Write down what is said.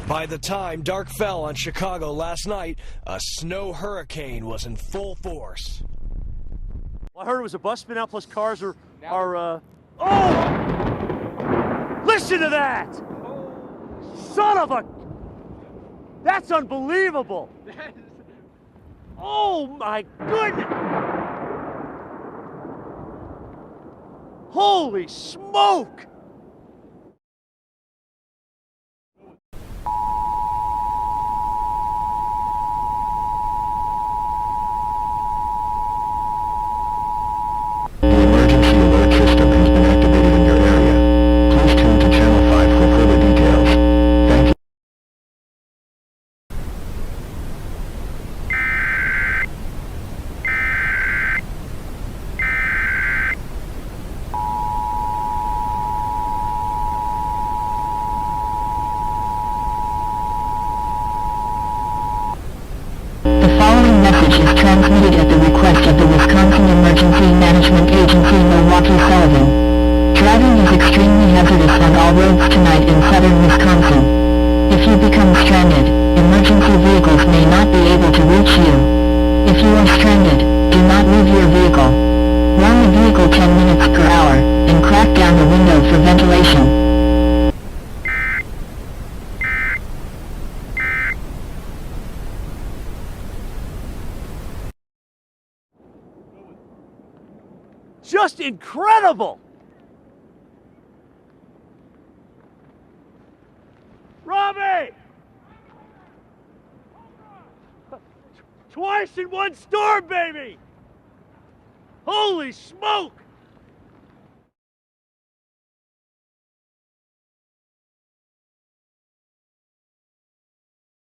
By the time dark fell on Chicago last night, a snow hurricane was in full force. Well, I heard it was a bus spin out plus cars are oh! Listen to that! Son of a... That's unbelievable! Oh my goodness! Holy smoke! Transmitted at the request of the Wisconsin Emergency Management Agency, Milwaukee. Sullivan. Driving is extremely hazardous on all roads tonight in southern Wisconsin. If you become stranded, emergency vehicles may not be able to reach you. If you are stranded, do not move your vehicle. Run the vehicle 10 minutes per hour, and crack down the window for ventilation. Just incredible! Robbie! Twice in one storm, baby! Holy smoke!